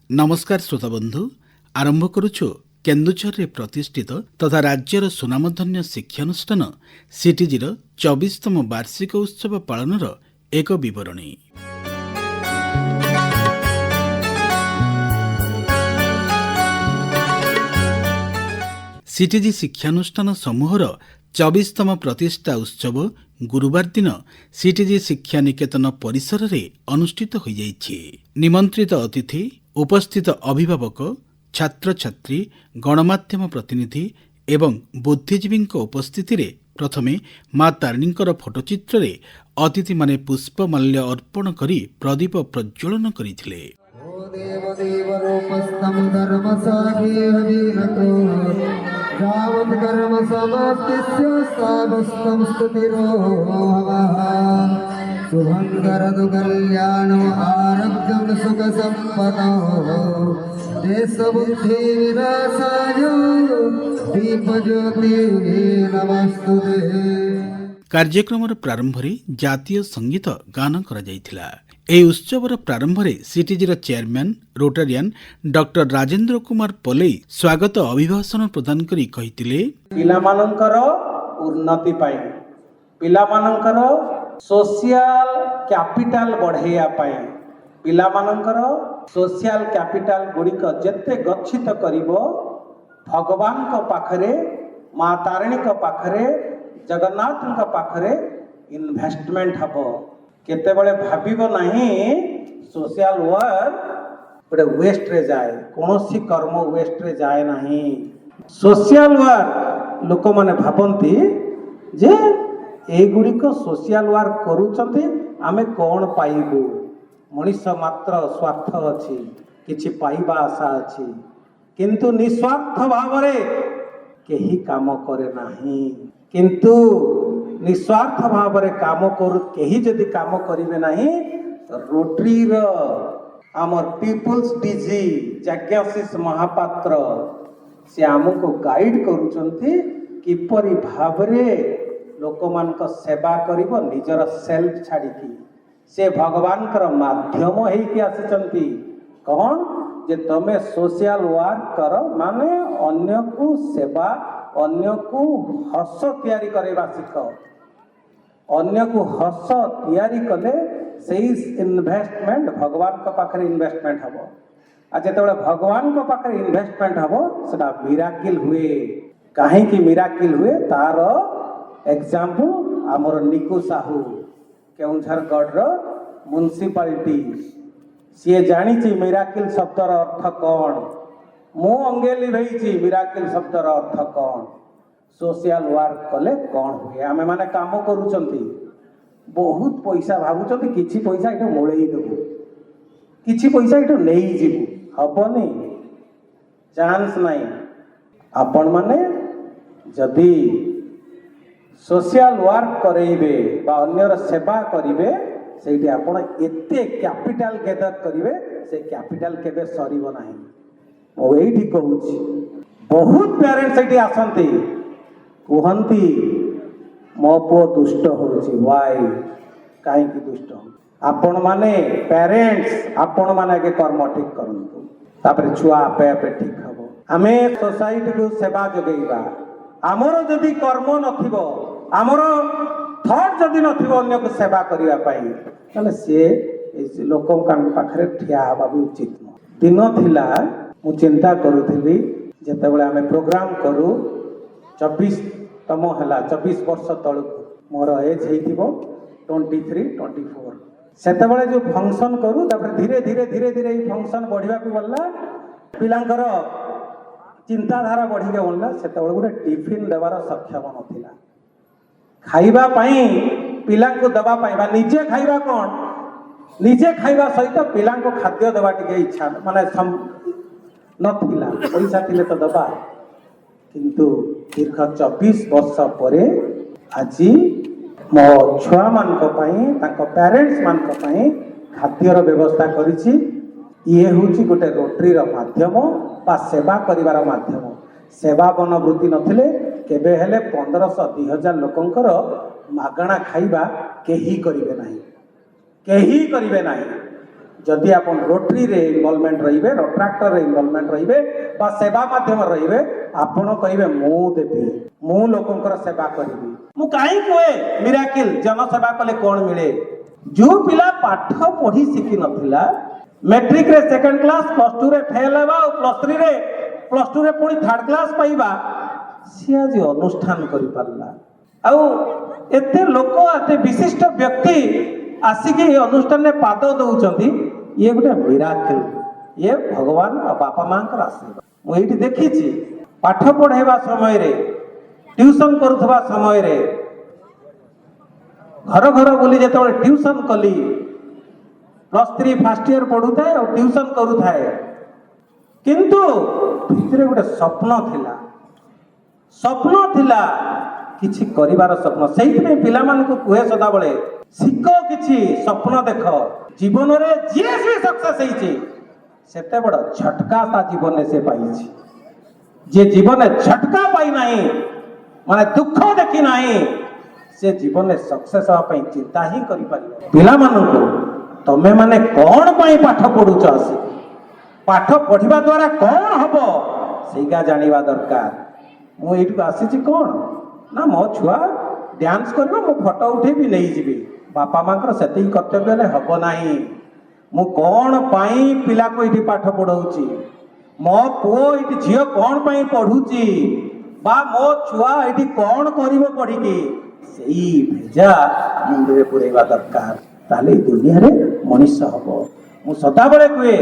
नमस्कार श्रोता बंधु आरंभ करुछु केन्दुझर प्रतिष्ठित तथा राज्यर सुनामधन्य शिक्षानुष्ठान सीटीजी 24तम वार्षिक उत्सव पालनर एक विवरणी। सीटीजी शिक्षानुष्ठान समूहर 24तम प्रतिष्ठा उत्सव गुरुवार दिन सीटीजी शिक्षा निकेतन परिसर में अनुष्ठित हो जाइछि। निमंत्रित अतिथि, उपस्थित अभिभावक, छात्र छात्री, गणमाध्यम प्रतिनिधि एवं बुद्धिजीवी उपस्थिति रे प्रथमे माँ तारिणी फोटोचित्र रे अतिथि माने पुष्पमाल्य अर्पण करी प्रदीप प्रज्वलन करथिले। शुभंकरतु कल्याणो आरोग्यं सुख संपदा देश बुद्धि विनाशाय दीप ज्योति नमस्तुते। कार्यक्रम प्रारंभ रे जातीय संगीत गान करा जायथिला। एही उत्सवर प्रारंभ रे CTG chairman Rotarian doctor Rajendra Kumar Palei स्वागत अभिभाषण प्रदान करी कहिथिले, पिलामानंकर उन्नति पाई, पिलामानंकर सोशल कैपिटल बढ़ाइया पाई, पिलामानंकर सोशल कैपिटल गुड़िक जेते गच्छित करिवो भगवान को पाखरे, माँ तारिणी को पाखरे, जगन्नाथ को पाखरे इन्वेस्टमेंट हबो। केते बळे भाबिबो नाही सोशल वर्क बड़े वेस्ट रे जाए, कोनोसी कर्म वेस्ट रे जाए नाही। सोशल वर्क लोक माने भाबंती जे एगुड़िक सोशल वर्क करूचंती आमे कौन पाइबू, मनीष मात्र स्वार्थ अच्छी किछि पाइबा आशा अच्छी, किंतु निस्वार्थ भावरे केही काम करे नाही। किंतु निस्वार्थ भावरे काम करू केही जदि काम करिवे नाही रोटरी रो आमर पीपल्स डीजी जज्ञाशीष महापात्र से आमको गाइड करूचंती किपरि भावरे लोक मानक सेवा करिवो निजर सेल्फ छाड़िकी। से भगवान कर माध्यम हेकि आसिचंती कौन जे तमे सोशल वर्क कर माने अन्य को सेवा, अन्य को हस तैयारी करबा सिख, अन्य को हस तैयारी कले सेही इन्वेस्टमेंट भगवान को पाखरे इन्वेस्टमेंट हबो। आ जेतेबेले भगवान को पाखरे इन्वेस्टमेंट हबो सेटा मिराकिल हुए। काहे कि मिराकिल हुए तार एग्जाम्पल आमर निकु साहू केउंझर गढ़ म्युनिसिपालिटी सी जानी मिराकिल शब्दर अर्थ कौन, मु अंगे लिभेई मिराकिल शब्दर अर्थ कौन, सोशल वर्क कले कौन हुए। आमे माने काम करूचंती बहुत पैसा भाबुचंती किछि पैसा एठो मोळेई देबो, किछि पैसा एठो नेई जिवु, हबनी चांस नाही। आपण माने जदी सोशल वर्क करेबे बा अन्यर सेवा करिवे सेठी आपण एते कैपिटल गेदर करिवे से कैपिटल केबे सरीबो नाही। ओ एठी कहूची बहुत पेरेंट्स एठी आसंती कहंती मो पो दुष्ट होची, वाई काहे कि दुष्ट आपण माने पेरेंट्स आपण माने के कर्म ठीक करंतु तापर छुआ आपे आपे ठीक हबो। आमे सोसाइटी को सेवा जगेइबा, आमर जदि कर्म नथिबो, आमर थॉट जदि नथिबो अन्य को सेवा करिया पाई तले से लोकन कान पाखरे ठिया हबा भी उचित न। दिन थिला मु चिंता करूथिली जेतेबेले आमे प्रोग्राम करू 24तम हला 24 वर्ष तळकु मोर एज हेतिबो 23-24 सेतेबेले जो फंक्शन करू तापर धीरे धीरे धीरे धीरे ई फंक्शन बढ़िया को गल्ला पिलांकर चिंताधारा बढ़ी के बोलला सेतेबेले गोटे टिफिन देवार सक्षम नथिला। खाइबा पाई पिला को दबा पाइबा निजे खाइबा कौन निजे खाइबा सहित पिला को खाद्य देवा टिके इच्छा माने नथिला, पैसा थिले तो दबा। किंतु दीर्घ 24 वर्ष परे आजी मो छुआ मान को पाई ताको पेरेंट्स मान को पाई खाद्यर व्यवस्था करिछि। ये होची गोटे रोटरी रो माध्यम बा सेवा करिवार माध्यम। सेवा मनोवृत्ति नथिले केबे हेले 1500-2000 लोकंकर मागणा खाइबा केही करिवे नाही, केही करिवे नाही। जदि आपण रोटरी रे इनवॉल्वमेंट रहिबे रोट्राक्टर रे इनवॉल्वमेंट रहिबे बा सेवा माध्यम रहिबे आपण कहिबे मु देबी मु लोकंकर सेवा करबी मु काई कोए मिराकिल जन सेवा कले कोन मिले जो पिला पाठ पढ़ी शिखि नथिला मैट्रिक रे सेकंड क्लास प्लस 2 रे फेल हेबा और प्लस 2 रे पुणी थर्ड क्लास पाइबा सी आज अनुष्ठान करि पारला आउ एते लोक एते विशिष्ट व्यक्ति आसिक अनुष्ठान में पाद दौरान ये गोटे मिराकिल ये भगवान और बापा माँ आशीर्वाद मुझे देखी पाठ पढ़ेवा समय रे ट्यूशन करुवा समय रे घर घर बुली जो ट्यूशन कली +3 फर्स्ट ईयर पढ़ू थाए और ट्यूशन करू थाए किंतु भितर गोटे स्वप्न थिला किछि करिवार स्वप्न से पिला मानकु कुहे सदा बळे शिख किछि स्वप्न देख जीवन रे जे से सक्सेस होइछि सेते बड़ झटका ता जीवन में से पाइछि जे जीवन में झटका पाई नाही माने दुख देखि नाही से जीवन में सक्सेस होवा पई चिंता ही करि पारि पिला मानकु तमे माने कोन पई पाठ पढुछ आसी पाठ पढ़िबा द्वारा कोन हबो सेगा जानिबा दरकार मु एठु आसीछि कोन ना मो छुआ डांस करबो मो फोटो उठेबी नहीं जीबी बापा मां से कर्तव्य हम ना मु कौन पाई पिला को ये पाठ पढ़ाऊँगी मो पुओ ये झील कौन पाई पढ़ुची बा मो छुआ ये कौन कर पढ़ी से भेजा मुंडे पुरेवा दरकार ताले दुनिया रे मनुष्य हम मु सदाबले कहे